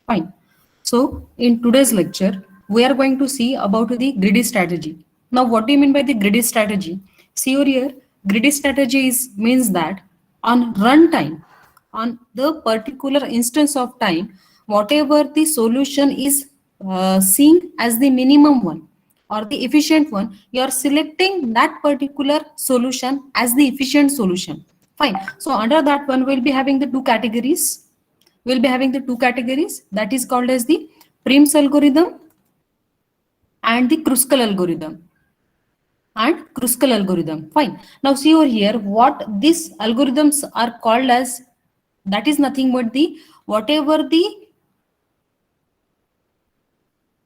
Fine. So in today's lecture, we are going to see about the greedy strategy. Now, what do you mean by the greedy strategy? See over here, greedy strategy means that on runtime, on the particular instance of time, whatever the solution is seen as the minimum one or the efficient one, you are selecting that particular solution as the efficient solution. Fine. So under that one, we'll be having the two categories. We'll be having the two categories, that is called as the Prim's algorithm and the Kruskal algorithm. Fine. Now see over here what these algorithms are called as. That is nothing but the whatever the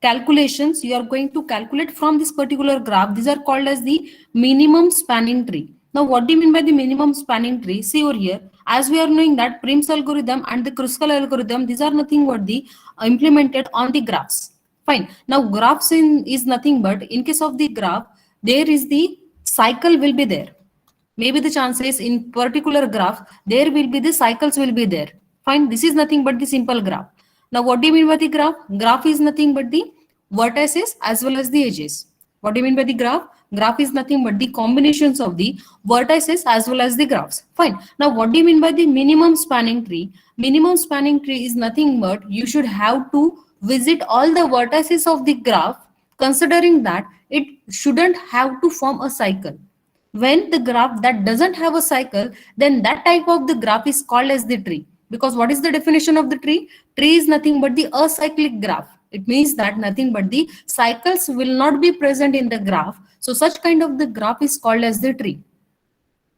calculations you are going to calculate from this particular graph. These are called as the minimum spanning tree. Now, what do you mean by the minimum spanning tree? See over here, as we are knowing that Prim's algorithm and the Kruskal algorithm, these are nothing but the implemented on the graphs. Fine. Now, graphs is nothing but in case of the graph, there is the cycle will be there. Maybe the chances in particular graph, there will be the cycles will be there. Fine. This is nothing but the simple graph. Now, what do you mean by the graph? Graph is nothing but the vertices as well as the edges. What do you mean by the graph? Graph is nothing but the combinations of the vertices as well as the graphs. Fine. Now, what do you mean by the minimum spanning tree? Minimum spanning tree is nothing but you should have to visit all the vertices of the graph, considering that it shouldn't have to form a cycle. When the graph that doesn't have a cycle, then that type of the graph is called as the tree. Because what is the definition of the tree? Tree is nothing but the acyclic graph. It means that nothing but the cycles will not be present in the graph. So such kind of the graph is called as the tree.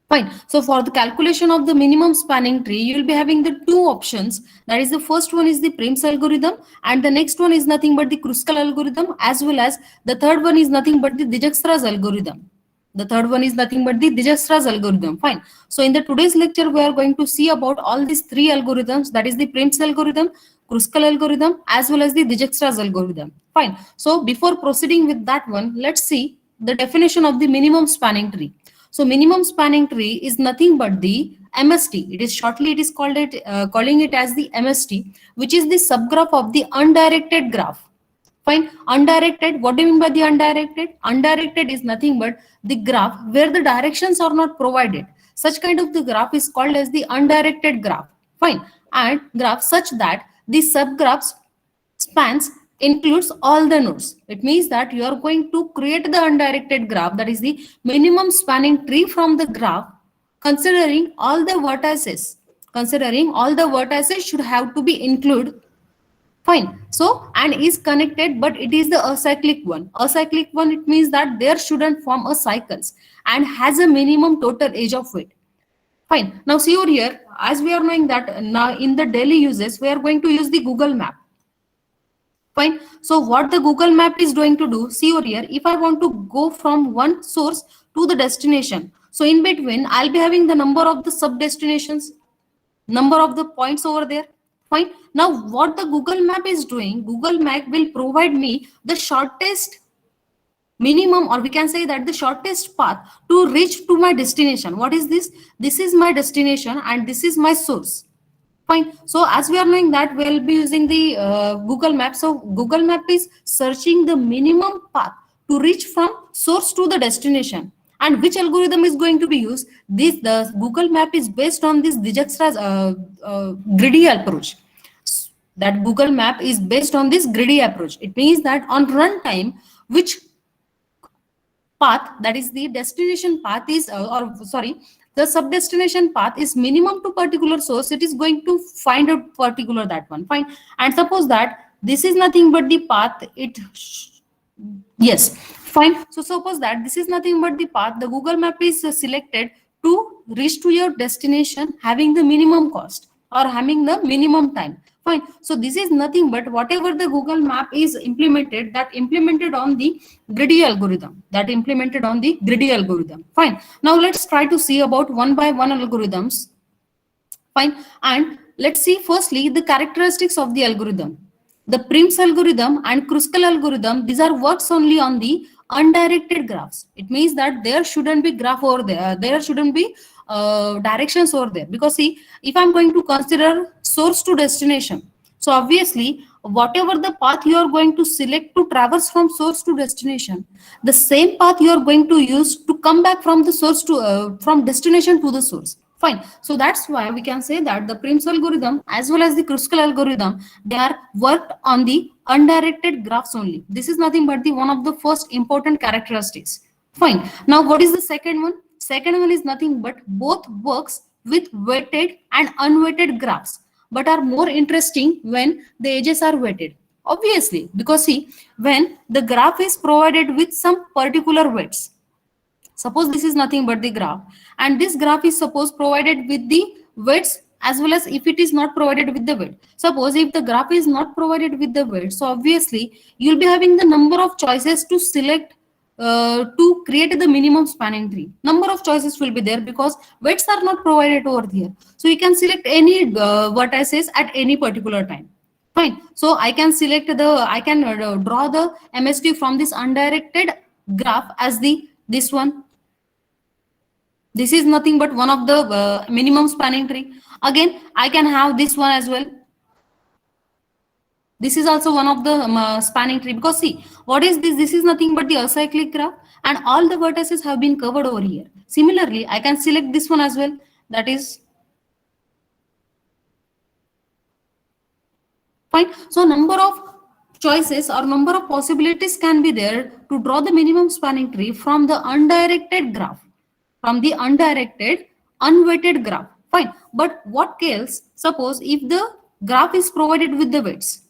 Fine. So for the calculation of the minimum spanning tree, you will be having the two options. That is, the first one is the Prim's algorithm, and the next one is nothing but the Kruskal algorithm, as well as the third one is nothing but the Dijkstra's algorithm. The third one is nothing but the Dijkstra's algorithm. Fine. So in the today's lecture, we are going to see about all these three algorithms. That is the Prim's algorithm, Kruskal algorithm, as well as the Dijkstra's algorithm. Fine. So before proceeding with that one, let's see the definition of the minimum spanning tree. So minimum spanning tree is nothing but the MST. It is shortly it is called calling it as the MST, which is the subgraph of the undirected graph. Fine. Undirected. What do you mean by the undirected? Undirected is nothing but the graph where the directions are not provided. Such kind of the graph is called as the undirected graph. Fine. And graph such that the subgraphs spans includes all the nodes. It means that you are going to create the undirected graph, that is the minimum spanning tree from the graph, considering all the vertices. Considering all the vertices should have to be included. Fine. So, and is connected, but it is the acyclic one. Acyclic one, it means that there shouldn't form a cycles and has a minimum total age of weight. Fine. Now see over here, as we are knowing that now in the daily uses, we are going to use the Google Map. Fine. So what the Google Map is going to do, see over here, if I want to go from one source to the destination, so in between, I'll be having the number of the sub destinations, number of the points over there. Fine. Now what the Google Map is doing, Google Map will provide me the shortest minimum, or we can say that the shortest path to reach to my destination. What is this? This is my destination and this is my source. Fine. So as we are knowing that we'll be using the Google Map. So Google Map is searching the minimum path to reach from source to the destination. And which algorithm is going to be used? The Google Map is based on this Dijkstra's greedy approach. That Google Map is based on this greedy approach. It means that on runtime, which path, that is the destination path is the sub destination path is minimum to particular source, it is going to find out particular that one. Fine. And suppose that this is nothing but the path, yes, fine. So suppose that this is nothing but the path the Google Map is selected to reach to your destination having the minimum cost or having the minimum time. Fine. So this is nothing but whatever the Google Map is implemented, that implemented on the greedy algorithm. Fine. Now let's try to see about one by one algorithms. Fine. And let's see firstly the characteristics of the algorithm. The Prim's algorithm and Kruskal algorithm, these are works only on the undirected graphs. It means that there shouldn't be graph over there. There shouldn't be directions over there. Because see, if I'm going to consider source to destination, so obviously whatever the path you are going to select to traverse from source to destination, the same path you are going to use to come back from the source to from destination to the source. Fine. So that's why we can say that the Prim's algorithm as well as the Kruskal algorithm, they are worked on the undirected graphs only. This is nothing but the one of the first important characteristics. Fine. Now what is the second one? Second one is nothing but both works with weighted and unweighted graphs, but are more interesting when the edges are weighted. Obviously, because see, when the graph is provided with some particular weights, suppose this is nothing but the graph, and this graph is suppose provided with the weights as well as if it is not provided with the weight. Suppose if the graph is not provided with the weight, so obviously you'll be having the number of choices to select to create the minimum spanning tree. Number of choices will be there because weights are not provided over here. So you can select any vertices at any particular time. Fine. So I can select I can draw the MST from this undirected graph as this one. This is nothing but one of the minimum spanning tree. Again, I can have this one as well. This is also one of the spanning tree, because see, what is this? This is nothing but the acyclic graph, and all the vertices have been covered over here. Similarly, I can select this one as well. That is fine. So number of choices or number of possibilities can be there to draw the minimum spanning tree from the undirected graph, from the undirected unweighted graph. Fine. But what else? Suppose if the graph is provided with the weights,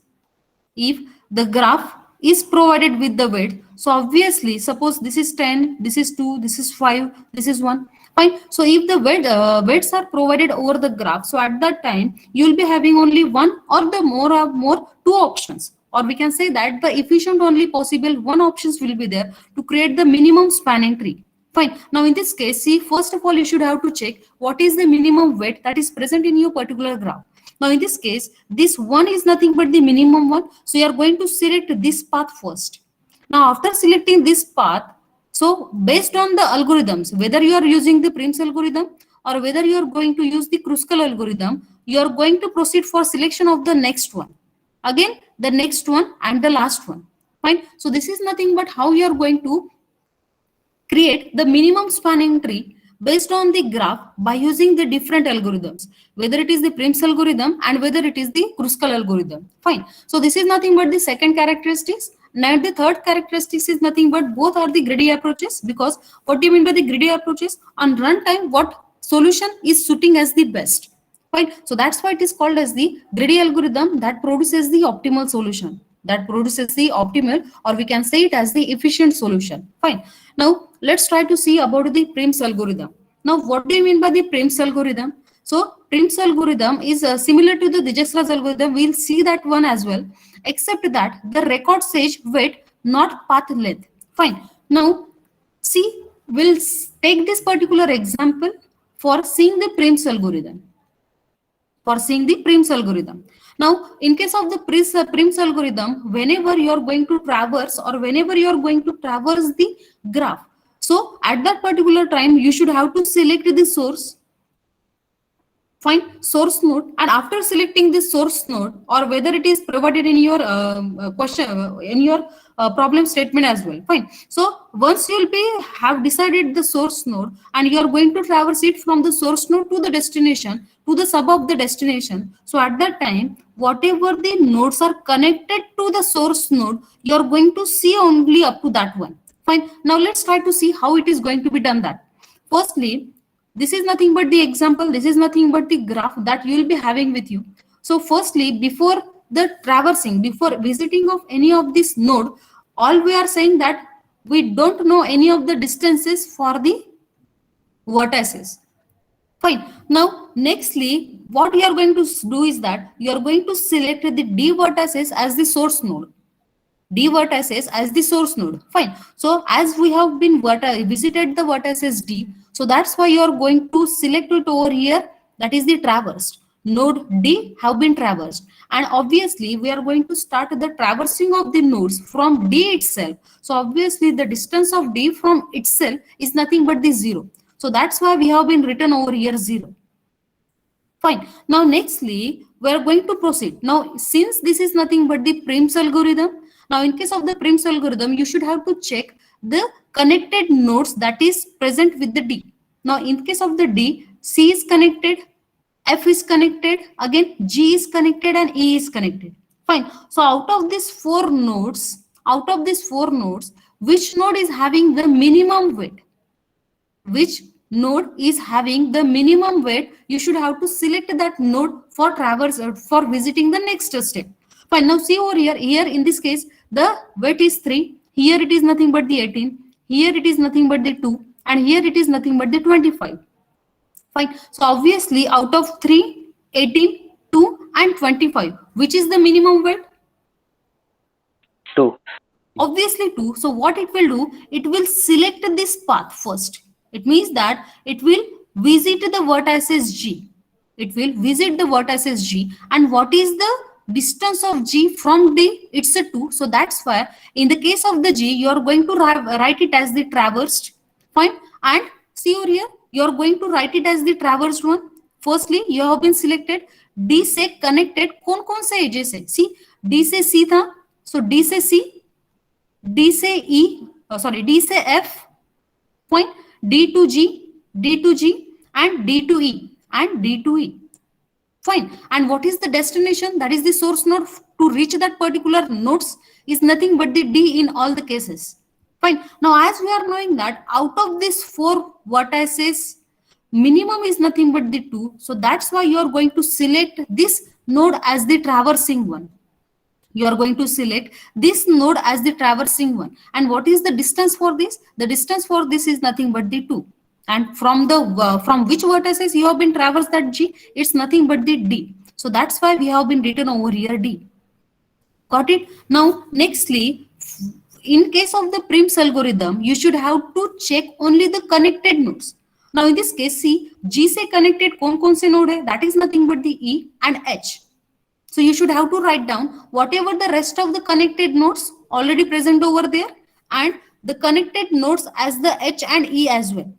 if the graph is provided with the weight, so obviously suppose this is 10, this is 2, this is 5, this is 1. Fine. So if the weights are provided over the graph, so at that time you will be having only one or the more two options, or we can say that the efficient only possible one options will be there to create the minimum spanning tree. Fine. Now in this case, see, first of all you should have to check what is the minimum weight that is present in your particular graph. Now in this case, this one is nothing but the minimum one. So you are going to select this path first. Now after selecting this path, so based on the algorithms, whether you are using the Prim's algorithm or whether you are going to use the Kruskal algorithm, you are going to proceed for selection of the next one. Again, the next one and the last one. Fine. So this is nothing but how you are going to create the minimum spanning tree based on the graph by using the different algorithms, whether it is the Prim's algorithm and whether it is the Kruskal algorithm. Fine. So this is nothing but the second characteristics. Now the third characteristics is nothing but both are the greedy approaches, because what do you mean by the greedy approaches? On runtime, what solution is suiting as the best? Fine. So that's why it is called as the greedy algorithm that produces the optimal solution, that produces the optimal, or we can say it as the efficient solution. Fine. Now let's try to see about the Prim's algorithm. Now what do you mean by the Prim's algorithm? So Prim's algorithm is similar to the Dijestra's algorithm. We'll see that one as well, except that the record says weight, not path length. Fine. Now see, we'll take this particular example for seeing the Prim's algorithm. For seeing the Prim's algorithm. Now, in case of the Prim's algorithm, whenever you are going to traverse or whenever you are going to traverse the graph, so at that particular time, you should have to select the source. Fine, source node, and after selecting this source node, or whether it is provided in your question in your problem statement as well. Fine. So once you will have decided the source node and you are going to traverse it from the source node to the destination, to the sub of the destination. So at that time, whatever the nodes are connected to the source node, you are going to see only up to that one. Fine. Now let's try to see how it is going to be done that. Firstly, this is nothing but the example. This is nothing but the graph that you will be having with you. So firstly, before the traversing, before visiting of any of this node, all we are saying that we don't know any of the distances for the vertices. Fine. Now, nextly, what you are going to do is that you are going to select the D vertices as the source node. D vertices as the source node. Fine. So as we have been visited the vertices D, so that's why you are going to select it over here. That is the traversed. Node D have been traversed. And obviously we are going to start the traversing of the nodes from D itself. So obviously the distance of D from itself is nothing but the 0. So that's why we have been written over here 0. Fine. Now nextly, we are going to proceed. Now, since this is nothing but the Prim's algorithm, now in case of the Prim's algorithm, you should have to check the connected nodes that is present with the D. Now, in case of the D, C is connected, F is connected, again G is connected and E is connected. Fine. So out of these four nodes, which node is having the minimum weight? Which node is having the minimum weight? You should have to select that node for traverse for visiting the next step. Fine. Now see over here. Here in this case, the weight is 3. Here it is nothing but the 18. Here it is nothing but the 2. And here it is nothing but the 25. Fine. So obviously out of 3, 18, 2 and 25, which is the minimum weight? 2. Obviously 2. So what it will do? It will select this path first. It means that it will visit the vertices G. It will visit the vertices G. And what is the distance of G from D? It's a 2. So that's why in the case of the G, you are going to write it as the traversed. Fine. And see over here, you are going to write it as the traversed one. Firstly, you have been selected D से connected कौन से edges है? See, D से C था, so D से C, D से E, D से F, point D to G, D to G, and D to E, and D to E. Fine. And what is the destination? That is the source node. To reach that particular nodes is nothing but the D in all the cases. Fine. Now, as we are knowing that out of these 4 vertices, minimum is nothing but the 2. So that's why you are going to select this node as the traversing one. You are going to select this node as the traversing one. And what is the distance for this? The distance for this is nothing but the 2. And from the from which vertices you have been traversed that G? It's nothing but the D. So that's why we have been written over here D. Got it? Now, nextly, in case of the Prim's algorithm, you should have to check only the connected nodes. Now, in this case, see, G से connected कौन से node है? That is nothing but the E and H. So you should have to write down whatever the rest of the connected nodes already present over there and the connected nodes as the H and E as well.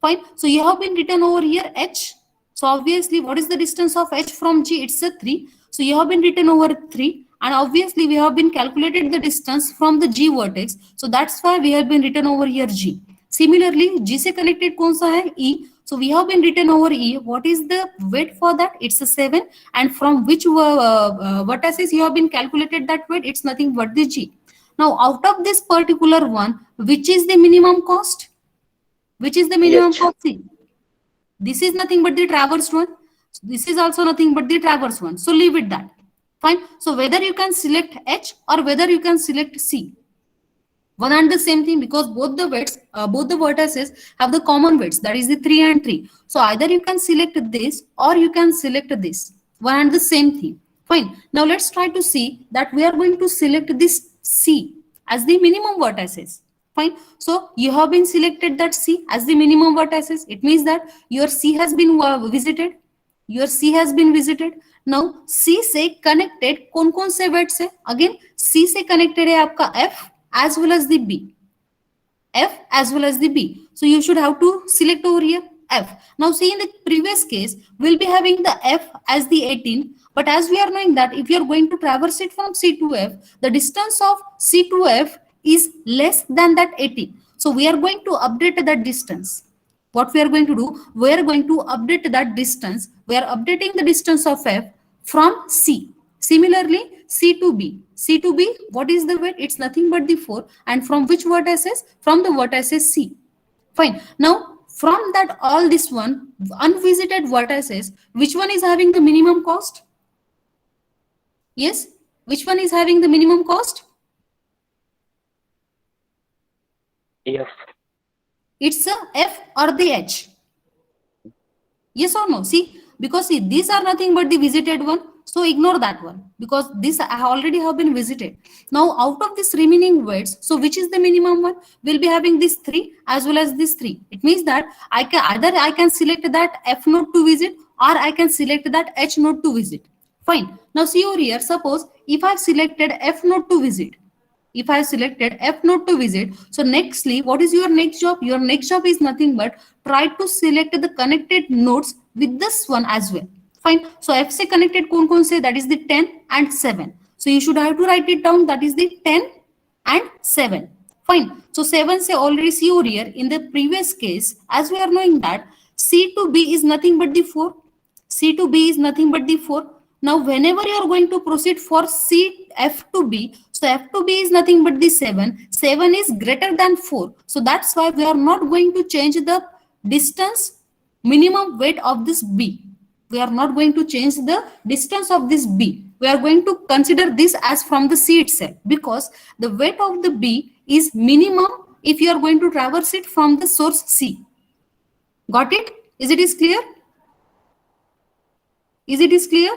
Fine. So you have been written over here H. So obviously, what is the distance of H from G? It's a 3. So you have been written over 3. And obviously, we have been calculated the distance from the G vertex. So that's why we have been written over here G. Similarly, G से connected कौन सा है? E. So we have been written over E. What is the weight for that? It's a 7. And from which vertices you have been calculated that weight? It's nothing but the G. Now, out of this particular one, which is the minimum cost? Which is the minimum cost? This is nothing but the traversed one. This is also nothing but the traversed one. So leave it that. Fine. So whether you can select H or whether you can select C. One and the same thing, because both the weights, both the vertices have the common weights, that is the 3 and 3. So either you can select this or you can select this. One and the same thing. Fine. Now let's try to see that we are going to select this C as the minimum vertices. Fine. So you have been selected that C as the minimum vertices. It means that your C has been visited. Your C has been visited. Now C से connected कौन से weights है? Again C से connected है आपका F as well as the B. F as well as the B. So you should have to select over here F. Now see, in the previous case, we'll be having the F as the 18. But as we are knowing that if you are going to traverse it from C to F, the distance of C to F is less than that 18. So we are going to update that distance. What we are going to do? We are going to update that distance. We are updating the distance of F from C. Similarly, C to B. C to B, what is the weight? It's nothing but the 4. And from which vertices? From the vertices C. Fine. Now, from that all this one, unvisited vertices, which one is having the minimum cost? Yes? Which one is having the minimum cost? F. It's a F or the H. Yes or no? See, because see, these are nothing but the visited one. So ignore that one because this I already have been visited. Now out of this remaining weights, so which is the minimum one? We'll be having this 3 as well as this 3. It means that I can select that F node to visit or I can select that H node to visit. Fine. Now see over here, suppose if I've selected F node to visit. If I selected F node to visit, so nextly, what is your next job? Your next job is nothing but try to select the connected nodes with this one as well. Fine. So F से connected कौन कौन से? That is the 10 and 7. So you should have to write it down. That is the 10 and 7. Fine. So 7 से already see over here in the previous case, as we are knowing that C to B is nothing but the 4. C to B is nothing but the 4. Now whenever you are going to proceed for C F to B, so F to B is nothing but the 7. 7 is greater than 4. So that's why we are not going to change the distance minimum weight of this B. We are not going to change the distance of this B. We are going to consider this as from the C itself, because the weight of the B is minimum if you are going to traverse it from the source C. Got it? Is it is clear? Is it is clear?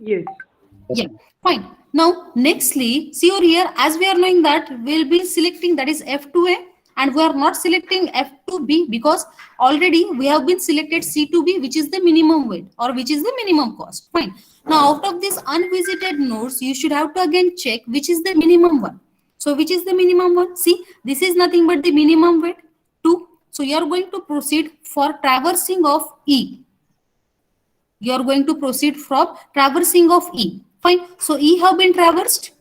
Yes. Yeah, fine. Now, nextly, see over here, as we are knowing that we'll be selecting that is F2A, and we are not selecting F2B because already we have been selected C2B, which is the minimum weight or which is the minimum cost. Fine. Now, out of these unvisited nodes, you should have to again check which is the minimum one. So, which is the minimum one? See, this is nothing but the minimum weight 2. So, you are going to proceed for traversing of E. You are going to proceed from traversing of E. Fine. So E have been traversed.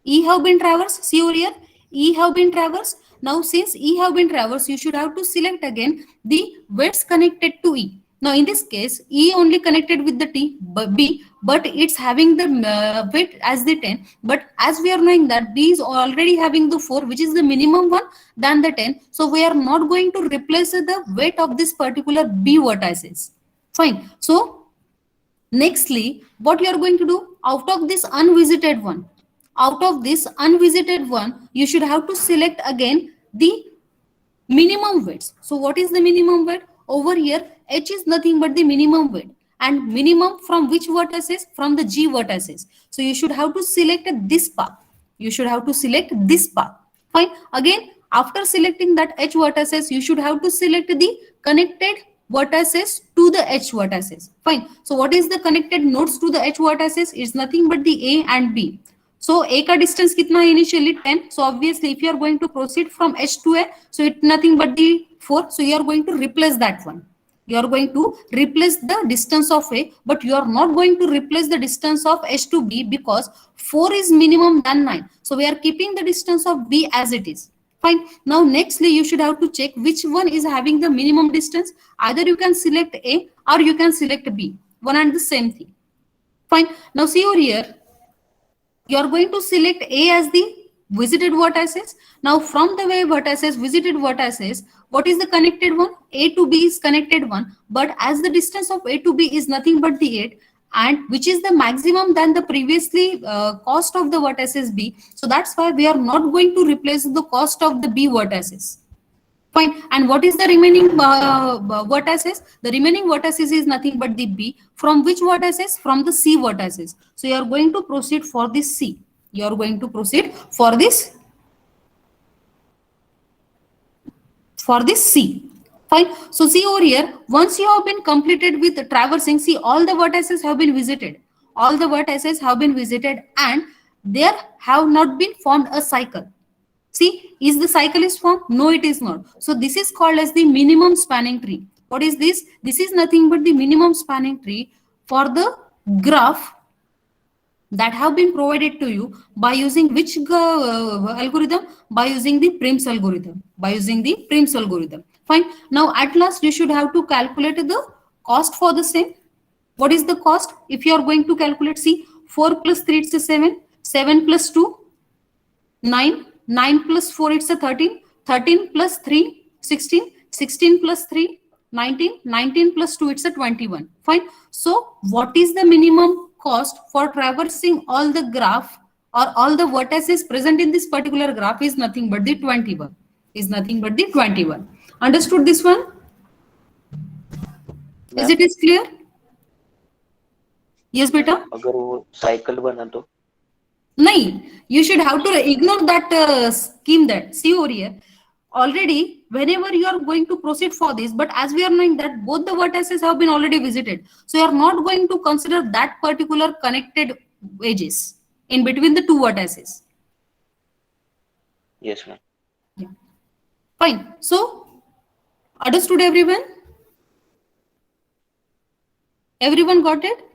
E have been traversed. See over here. E have been traversed. Now since E have been traversed, you should have to select again the weights connected to E. Now in this case, E only connected with the B, but it's having the weight as the 10. But as we are knowing that B is already having the 4, which is the minimum one, than the 10. So we are not going to replace the weight of this particular B vertices. Fine. So nextly, what you are going to do out of this unvisited one, you should have to select again the minimum weights. So what is the minimum weight? Over here, H is nothing but the minimum weight, and minimum from which vertices? From the G vertices. So you should have to select this path. You should have to select this path. Fine. Again, after selecting that H vertices, you should have to select the connected vertices to the H vertices. Fine. So what is the connected nodes to the H vertices? Is nothing but the A and B. So A का distance कितना है initially 10. So obviously if you are going to proceed from H to A, so it's nothing but the 4. So you are going to replace that one. You are going to replace the distance of A, but you are not going to replace the distance of H to B because 4 is minimum than 9. So we are keeping the distance of B as it is. Fine. Now nextly you should have to check which one is having the minimum distance. Either you can select A or you can select B. One and the same thing. Fine. Now see over here. You are going to select A as the visited vertices. Now from the way vertices, visited vertices, what is the connected one? A to B is connected one, but as the distance of A to B is nothing but the 8, and which is the maximum than the previously cost of the vertices B. So that's why we are not going to replace the cost of the B vertices. Fine. And what is the remaining vertices? The remaining vertices is nothing but the B. From which vertices? From the C vertices. So you are going to proceed for this C. You are going to proceed for this C. Fine. So see over here, once you have been completed with traversing, see all the vertices have been visited. All the vertices have been visited and there have not been formed a cycle. See, is the cycle is formed? No, it is not. So this is called as the minimum spanning tree. What is this? This is nothing but the minimum spanning tree for the graph that have been provided to you by using which algorithm? By using the Prim's algorithm. By using the Prim's algorithm. Fine. Now at last you should have to calculate the cost for the same. What is the cost? If you are going to calculate, see, 4 plus 3 it's a 7, 7 plus 2, 9, 9 plus 4 it's a 13, 13 plus 3, 16, 16 plus 3, 19, 19 plus 2 it's a 21. Fine. So what is the minimum cost for traversing all the graph or all the vertices present in this particular graph is nothing but the 21. Is nothing but the 21. Understood this one? Is it is clear? Yes, beta. अगर वो cycle बना तो नहीं, you should have to ignore that scheme that. See over here. Already, whenever you are going to proceed for this, but as we are knowing that both the vertices have been already visited, so you are not going to consider that particular connected edges in between the two vertices. Yes, ma'am. Yeah. Fine. So, understood everyone? Everyone got it?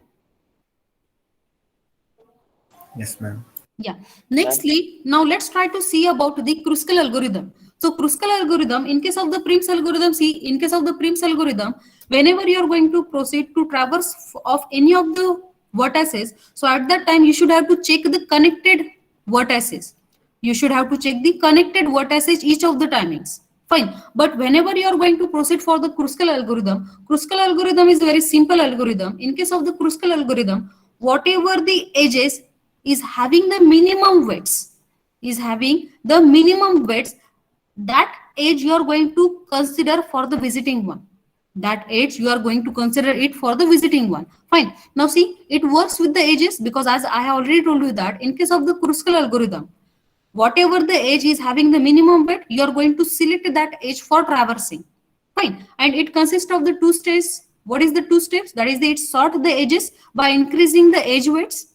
Yes, ma'am. Yeah. Nextly, now let's try to see about the Kruskal algorithm. So Kruskal algorithm, in case of the Prim's algorithm, see, in case of the Prim's algorithm, whenever you are going to proceed to traverse of any of the vertices, so at that time you should have to check the connected vertices. You should have to check the connected vertices each of the timings. Fine. But whenever you are going to proceed for the Kruskal algorithm is a very simple algorithm. In case of the Kruskal algorithm, whatever the edges is having the minimum weights, that edge you are going to consider for the visiting one. That edge you are going to consider it for the visiting one. Fine. Now see, it works with the edges because as I have already told you that in case of the Kruskal algorithm, whatever the edge is having the minimum weight, you are going to select that edge for traversing. Fine. And it consists of the two steps. What is the two steps? That is, it sort the edges by increasing the edge weights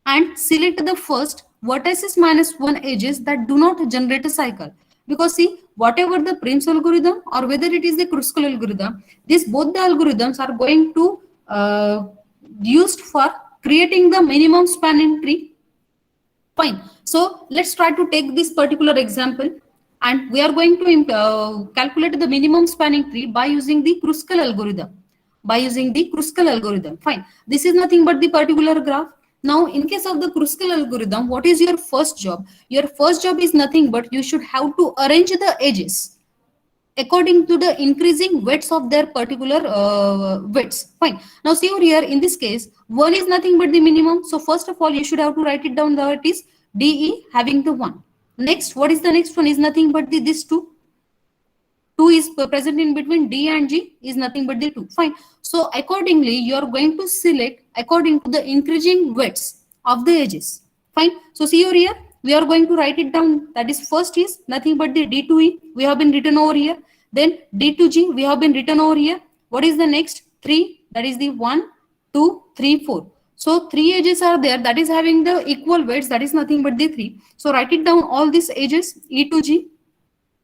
and select the first vertices minus one edges that do not generate a cycle. Because see, whatever the Prim's algorithm or whether it is the Kruskal algorithm, both the algorithms are going to used for creating the minimum spanning tree. Fine. So let's try to take this particular example, and we are going to calculate the minimum spanning tree by using the Kruskal algorithm. Fine. This is nothing but the particular graph. Now, in case of the Kruskal algorithm, what is your first job? Your first job is nothing but you should have to arrange the edges according to the increasing weights of their particular weights. Fine. Now see over here, in this case, 1 is nothing but the minimum. So first of all, you should have to write it down. That is DE having the 1. Next, what is the next one? Is nothing but this 2. 2 is present in between D and G is nothing but the 2. Fine. So accordingly, you are going to select according to the increasing weights of the edges. Fine. So see over here, we are going to write it down. That is, first is nothing but the D2E. We have been written over here. Then D2G, we have been written over here. What is the next? 3. That is the 1, 2, 3, 4. So 3 edges are there. That is having the equal weights. That is nothing but the 3. So write it down, all these edges, E to G.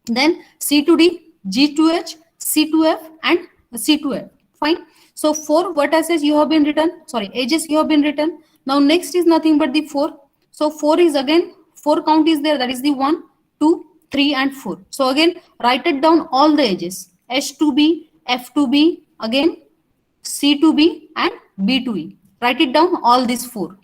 Then C to D, G to H, C to F, and C to F. Fine. So 4 vertices you have been written. Sorry, edges you have been written. Now next is nothing but the 4. So 4 is again, 4 count is there. That is the 1, 2, 3, and 4. So again, write it down, all the edges. H to B, F to B, again C to B, and B to E. Write it down, all these 4.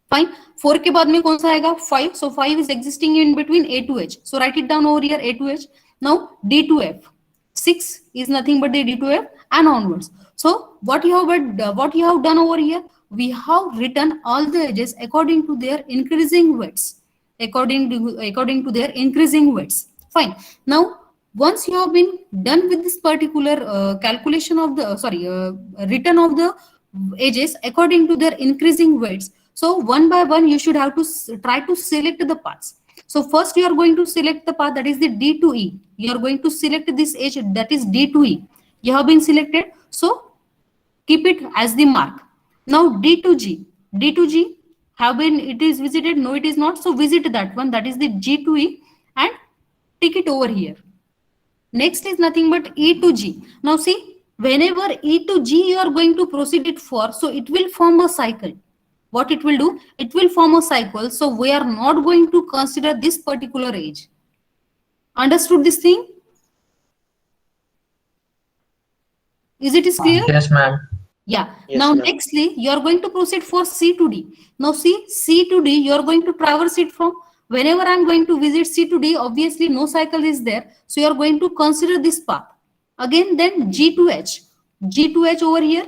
Fine. 4 के बाद में कौन सा आएगा? 5. So 5 is existing in between A to H. So write it down over here, A to H. Now D to F. 6 is nothing but the D to F and onwards. So what you have done over here, we have written all the edges according to their increasing weights. According to their increasing weights. Fine. Now once you have been done with this particular calculation of the written of the edges according to their increasing weights. So one by one, you should have to try to select the paths. So first you are going to select the path, that is the D to E. You are going to select this edge, that is D to E. You have been selected. So keep it as the mark. Now D to G. D to G have been, it is visited. No, it is not. So visit that one, that is the G to E, and tick it over here. Next is nothing but E to G. Now see, whenever E to G you are going to proceed it for, so it will form a cycle. What it will do? It will form a cycle. So we are not going to consider this particular edge. Understood this thing? Is it clear? Yes, ma'am. Yeah. Yes, Now ma'am. nextly, you are going to proceed for C to D. Now see, C to D, you are going to traverse it from, whenever I am going to visit C to D, obviously no cycle is there. So you are going to consider this path. Again, then G to H. G to H over here,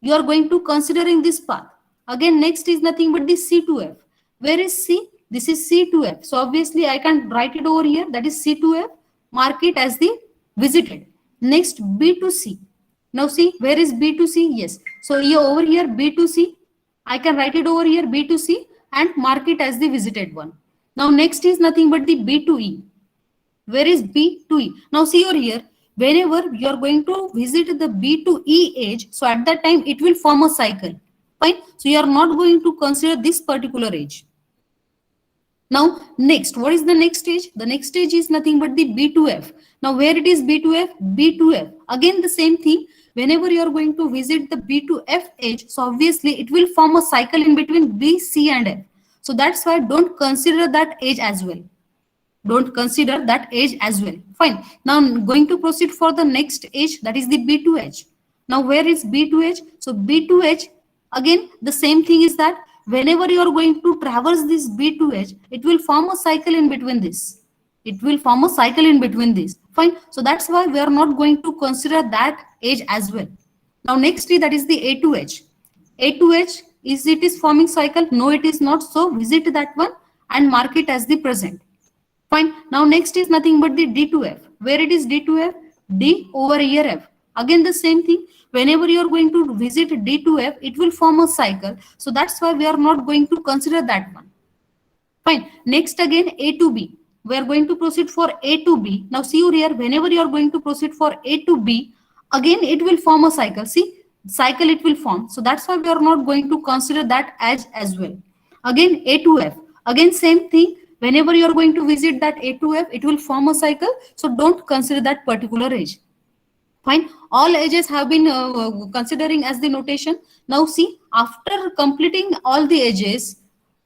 you are going to considering this path. Again, next is nothing but the C to F. Where is C? This is C to F. So obviously I can write it over here. That is C to F. Mark it as the visited. Next, B to C. Now see, where is B to C? Yes. So here over here, B to C. I can write it over here, B to C, and mark it as the visited one. Now next is nothing but the B to E. Where is B to E? Now see over here, whenever you are going to visit the B to E edge, so at that time it will form a cycle. Fine. So you are not going to consider this particular edge. Now next, what is the next stage? The next stage is nothing but the B to F. Now where it is B to F? B to F. Again the same thing. whenever you are going to visit the B to F edge, so obviously it will form a cycle in between B, C and F. So that's why don't consider that edge as well. Don't consider that edge as well. Fine. Now I'm going to proceed for the next edge, that is the B2 edge. Now where is B2 edge? So B2 edge, again the same thing is that whenever you are going to traverse this B2 edge, it will form a cycle in between this. It will form a cycle in between this. Fine. So that's why we are not going to consider that edge as well. Now next is that is the A2 edge. A2 edge, is it is forming cycle? No, it is not. So visit that one and mark it as the present. Fine. Now next is nothing but the D2F. Where it is D2F? D over here F. Again the same thing. Whenever you are going to visit D2F, it will form a cycle. So that's why we are not going to consider that one. Fine. Next again A to B. We are going to proceed for A to B. Now see over here, whenever you are going to proceed for A to B, again it will form a cycle. See, cycle it will form. So that's why we are not going to consider that edge as well. Again A to F. Again same thing. Whenever you are going to visit that A to F, it will form a cycle. So don't consider that particular edge. Fine. All edges have been considering as the notation. Now see, after completing all the edges,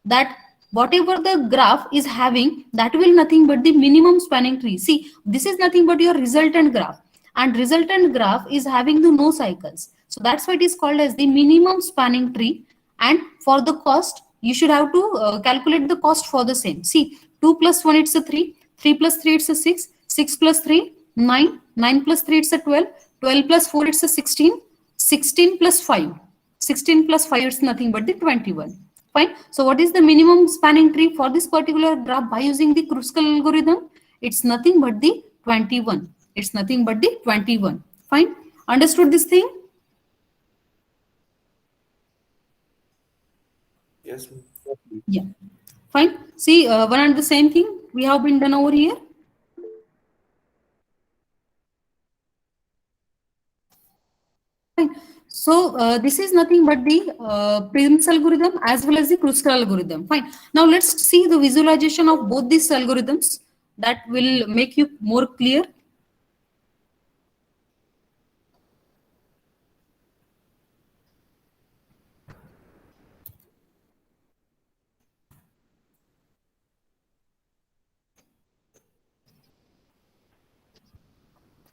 that whatever the graph is having, that will nothing but the minimum spanning tree. See, this is nothing but your resultant graph, and resultant graph is having the no cycles. So that's why it is called as the minimum spanning tree. And for the cost, you should have to calculate the cost for the same. See, 2 plus 1 it's a 3, 3 plus 3 it's a 6, 6 plus 3 9, 9 plus 3 it's a 12, 12 plus 4 it's a 16, 16 plus 5, 16 plus 5 it's nothing but the 21. Fine. So what is the minimum spanning tree for this particular graph by using the Kruskal algorithm? It's nothing but the 21. It's nothing but the 21. Fine. Understood this thing? Yes, ma'am. Yeah. Fine. See, one and the same thing we have been done over here. Fine. So this is nothing but the Prim's algorithm as well as the Kruskal algorithm. Fine. Now let's see the visualization of both these algorithms. That will make you more clear.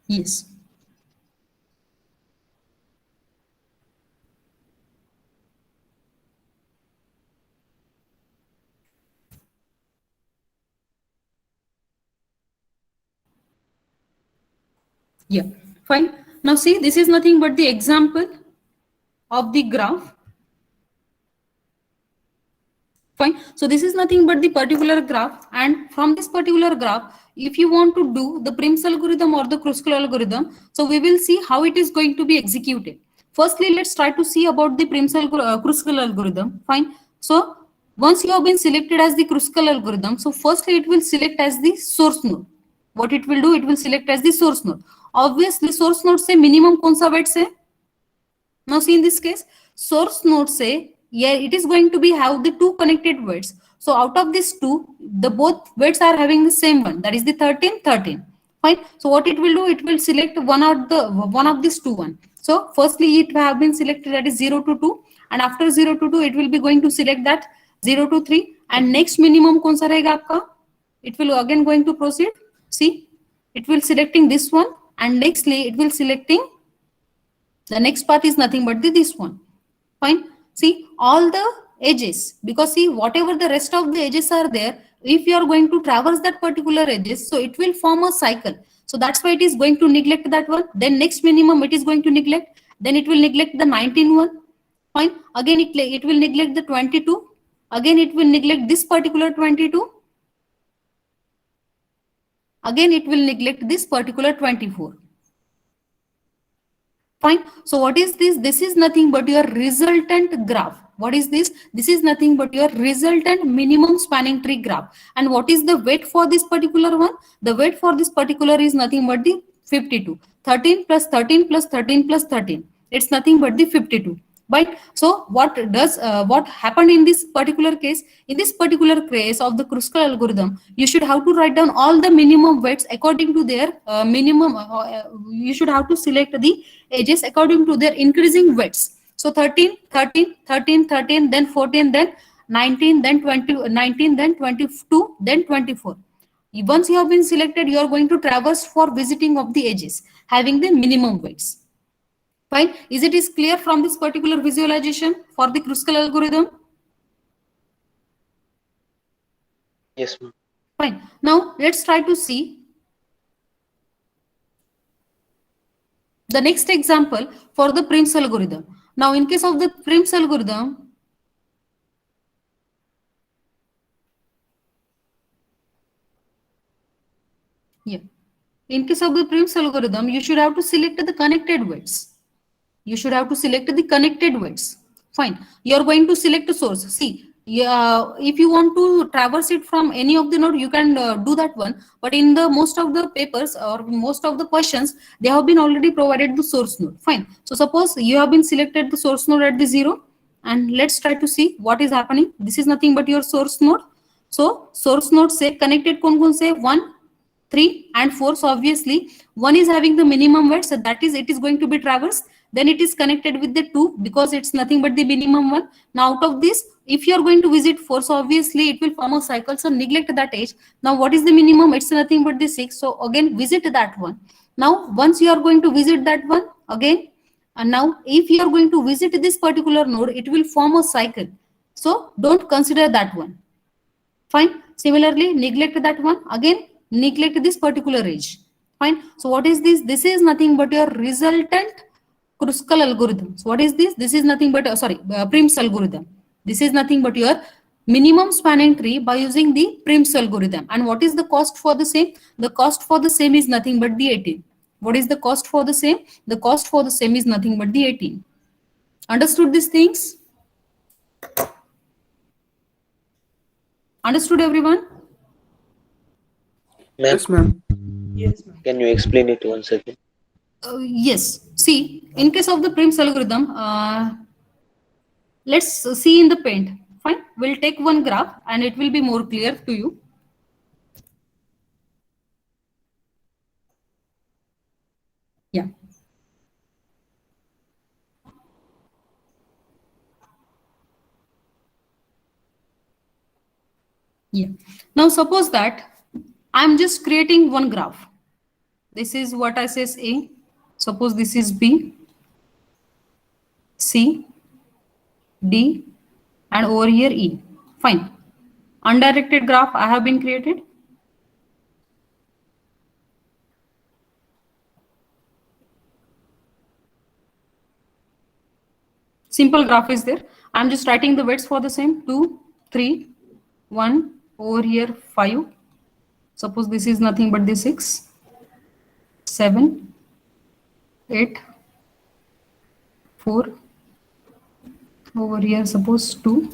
Yes. Yeah, fine. Now see, this is nothing but the example of the graph. Fine. So this is nothing but the particular graph, and from this particular graph, if you want to do the Prim's algorithm or the Kruskal algorithm, so we will see how it is going to be executed. Firstly, let's try to see about the Kruskal algorithm. Fine. So once you have been selected as the Kruskal algorithm, so firstly it will select as the source node. What it will do, it will select as the source node. Obviously, source node से minimum कौन सा weight से? Now see in this case, source node say, yeah, it is going to be have the two connected weights. So out of these two, the both weights are having the same one, that is the 13, 13. Fine. So what it will do, it will select one of these two one. So firstly, it have been selected, that is 0 to 2, and after 0 to 2, it will be going to select that 0 to 3, and next minimum कौन सा रहेगा आपका? It will again going to proceed. See, it will selecting this one, and nextly it will selecting the next path is nothing but this one. Fine. See, all the edges, because see, whatever the rest of the edges are there, if you are going to traverse that particular edges, so it will form a cycle. So that's why it is going to neglect that one. Then next minimum it is going to neglect. Then it will neglect the 19 one. Fine. Again it will neglect the 22. Again it will neglect this particular 22. Again it will neglect this particular 24. Fine. So what is this? This is nothing but your resultant graph. What is this? This is nothing but your resultant minimum spanning tree graph. And what is the weight for this particular one? The weight for this particular is nothing but the 52. 13 plus 13 plus 13 plus 13. It's nothing but the 52. Right. So what happened in this particular case? In this particular case of the Kruskal algorithm, you should have to write down all the minimum weights according to their minimum. You should have to select the edges according to their increasing weights. So 13, 13, 13, 13, then 14, then 19, then 20, 19, then 22, then 24. Once you have been selected, you are going to traverse for visiting of the edges having the minimum weights. Fine. Is it is clear from this particular visualization for the Kruskal algorithm? Yes, ma'am. Fine. Now let's try to see the next example for the Prim's algorithm. Now in case of the Prim's algorithm, yeah. In case of the Prim's algorithm, you should have to select the connected weights. You should have to select the connected weights. Fine. You are going to select a source. See, if you want to traverse it from any of the node, you can do that one. But in the most of the papers or most of the questions, they have been already provided the source node. Fine. So suppose you have been selected the source node at the 0, and let's try to see what is happening. This is nothing but your source node. So source node say connected kon say 1, 3 and 4. So obviously 1 is having the minimum weight, so that is it is going to be traversed. Then it is connected with the 2 because it's nothing but the minimum one. Now out of this, if you are going to visit 4, so obviously it will form a cycle, so neglect that edge. Now what is the minimum? It's nothing but the 6, so again visit that one. Now once you are going to visit that one again, and now if you are going to visit this particular node, it will form a cycle, so don't consider that one. Fine. Similarly, neglect that one. Again, neglect this particular edge. Fine. So what is this? This is nothing but your resultant Kruskal algorithm. So what is this? This is nothing but Prim's algorithm. This is nothing but your minimum spanning tree by using the Prim's algorithm. And what is the cost for the same? The cost for the same is nothing but the 18. What is the cost for the same? The cost for the same is nothing but the 18. Understood these things? Understood everyone? Ma'am, Yes, ma'am. Yes, ma'am. can you explain it once again? Yes. See, in case of the Prim's algorithm, let's see in the paint. Fine. We'll take one graph and it will be more clear to you. Yeah. Yeah. Now suppose that I'm just creating one graph. This is what I says A. Suppose this is B, C, D, and over here E. Fine. Undirected graph I have been created. Simple graph is there. I'm just writing the weights for the same 2, 3, 1, over here 5. Suppose this is nothing but the 6, 7, 8, 4, over here suppose 2.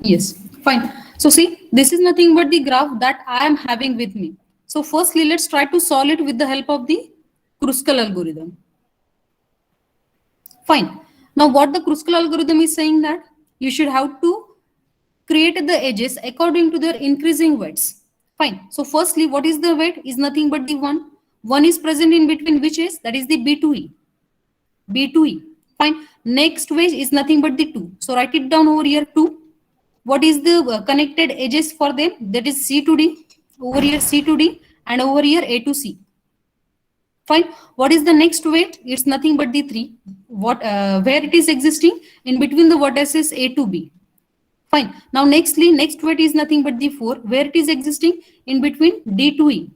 Yes, fine. So see, this is nothing but the graph that I am having with me. So firstly, let's try to solve it with the help of the Kruskal algorithm. Fine. Now what the Kruskal algorithm is saying that you should have to create the edges according to their increasing weights. Fine. So firstly, what is the weight? Is nothing but the 1. 1 is present in between which is? That is the B2E. B2E. Fine. Next weight is nothing but the 2. So write it down over here 2. What is the connected edges for them? That is C to D. Over here C to D and over here A to C. Fine. What is the next weight? It's nothing but the 3. What where it is existing? In between the vertices A to B. Fine. Now nextly, next weight is nothing but the 4. Where it is existing? In between D to E.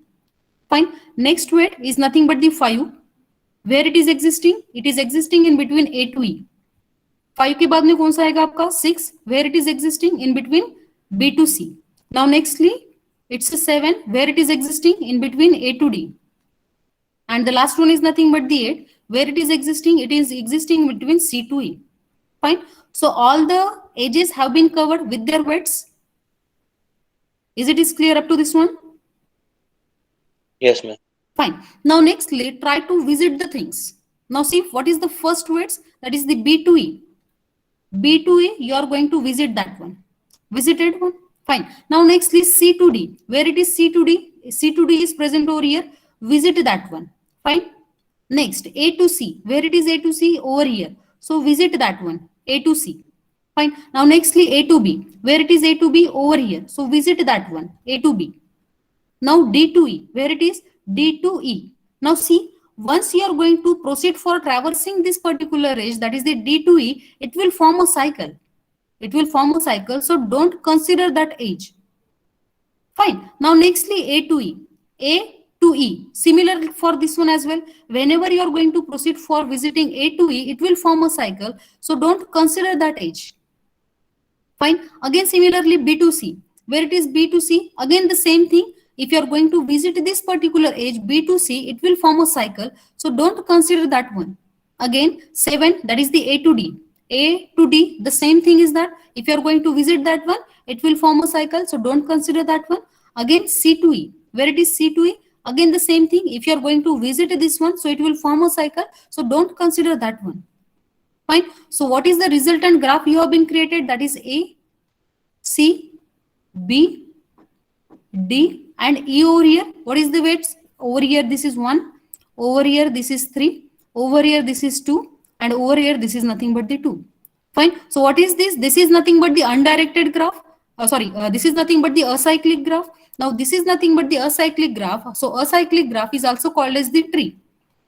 Fine. Next weight is nothing but the 5. Where it is existing? It is existing in between A to E. 5 के बाद में कौन सा आएगा आपका 6. Where it is existing? In between B to C. Now nextly, it's a 7. Where it is existing? In between A to D. And the last one is nothing but the 8. Where it is existing? It is existing between C to E. Fine. So all the edges have been covered with their weights. Is it is clear up to this one? Yes, ma'am. Fine. Now nextly, try to visit the things. Now see what is the first weights, that is the B to E. B to E, you are going to visit that one. Visited one. Fine. Now nextly C to D. Where it is C to D? C to D is present over here. Visit that one. Fine. Next A to C. Where it is A to C? Over here. So visit that one. A to C. Fine. Now nextly A to B. Where it is A to B? Over here. So visit that one. A to B. Now D to E. Where it is? D to E. Now see, once you are going to proceed for traversing this particular edge, that is the D to E, it will form a cycle. It will form a cycle. So don't consider that edge. Fine. Now nextly A to E. A to E. Similar for this one as well. Whenever you are going to proceed for visiting A to E, it will form a cycle. So don't consider that edge. Fine. Again similarly B to C. Where it is B to C, again the same thing. If you are going to visit this particular edge B to C, it will form a cycle. So don't consider that one. Again 7, that is the A to D. A to D, the same thing is that if you are going to visit that one, it will form a cycle. So don't consider that one. Again C to E. Where it is C to E, again the same thing. If you are going to visit this one, so it will form a cycle. So don't consider that one. Fine. So what is the resultant graph you have been created? That is A, C, B, D and E over here. What is the weights? Over here this is 1, over here this is 3, over here this is 2, and over here this is nothing but the 2. Fine. So what is this? This is nothing but the undirected graph. This is nothing but the acyclic graph. Now this is nothing but the acyclic graph. So acyclic graph is also called as the tree.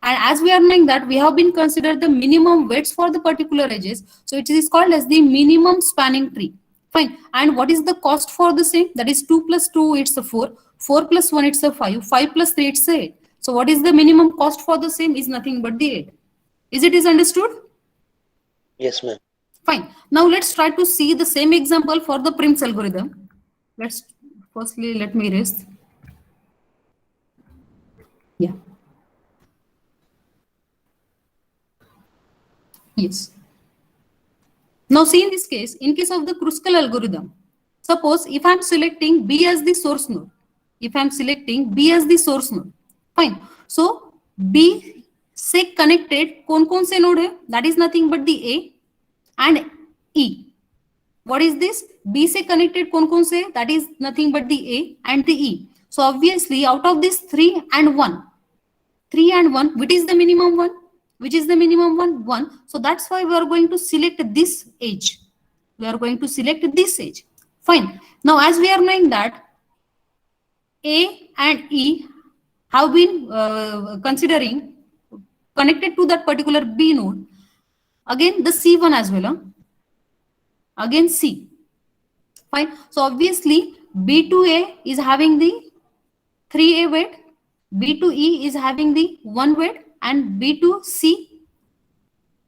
And as we are knowing that we have been considered the minimum weights for the particular edges. So it is called as the minimum spanning tree. Fine. And what is the cost for the same? That is 2 plus 2, it's a 4. 4 plus 1, it's a 5. 5 plus 3, it's a 8. So what is the minimum cost for the same? Is nothing but the 8. Is it understood? Yes, ma'am. Fine. Now let's try to see the same example for the Prim's algorithm. Firstly, let me erase. Yeah. Yes. Now see in this case, in case of the Kruskal algorithm, suppose if I'm selecting B as the source node, fine. So B से connected कौन से node है? That is nothing but the A and E. What is this? B से connected कौन से? That is nothing but the A and the E. So obviously out of this 3 and 1, which is the minimum one? 1. So that's why we are going to select this edge. Fine. Now as we are knowing that A and E have been considering connected to that particular B node. Again the C1 as well. Again C. Fine. So obviously B to A is having the 3A weight, B to E is having the 1 weight, and B to C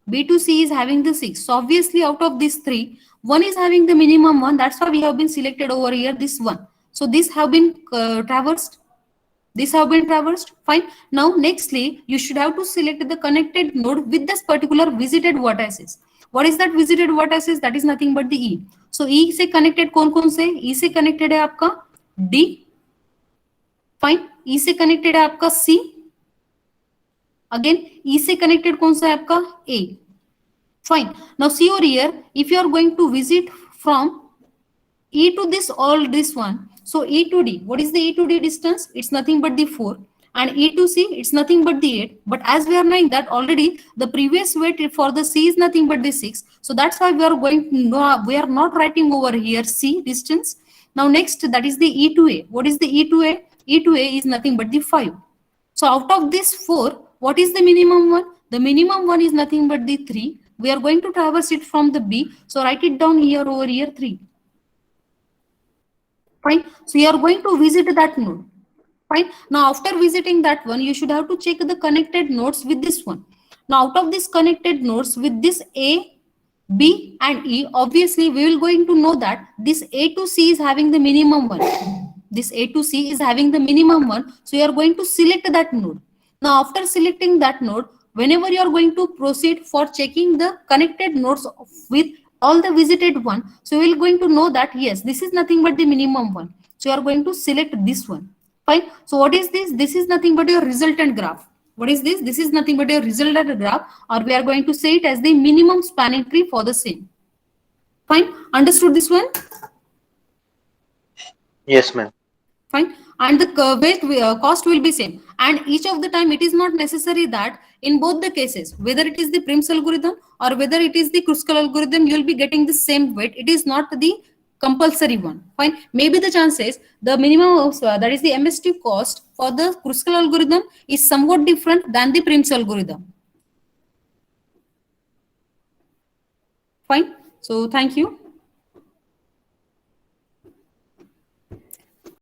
is having the 6. So obviously out of these 3, 1 is having the minimum one. That's why we have been selected over here this one. So this have been traversed. Fine. Now nextly you should have to select the connected node with this particular visited vertices. What is that visited vertices? That is nothing but the E. So E से connected कौन से? E से connected है आपका D. Fine. E से connected है आपका C. Again E से connected कौन सा है आपका A. Fine. Now see over here, if you are going to visit from E to this one, so E to D, what is the E to D distance? It's nothing but the 4, and E to C, it's nothing but the 8. But as we are knowing that already the previous weight for the C is nothing but the 6, so that's why we are going to know, we are not writing over here C distance. Now next, that is the E to A. What is the E to A? E to A is nothing but the 5. So out of this 4, what is the minimum one? The minimum one is nothing but the 3. We are going to traverse it from the B. So write it down here over here 3. Fine. So you are going to visit that node. Fine. Now after visiting that one, you should have to check the connected nodes with this one. Now out of this connected nodes with this A, B and E, obviously we will going to know that this A to C is having the minimum one. So you are going to select that node. Now after selecting that node, whenever you are going to proceed for checking the connected nodes with all the visited one, so you will going to know that yes, this is nothing but the minimum one. So you are going to select this one. Fine. So what is this? This is nothing but your resultant graph. What is this? This is nothing but a resultant graph, or we are going to say it as the minimum spanning tree for the same. Fine. Understood this one? Yes, ma'am. Fine. And the weight cost will be same. And each of the time, it is not necessary that in both the cases, whether it is the Prim's algorithm or whether it is the Kruskal algorithm, you will be getting the same weight. It is not the compulsory one. Fine. Maybe the chances, the minimum of, that is the MST cost for the Kruskal algorithm is somewhat different than the Prim's algorithm. Fine. So thank you.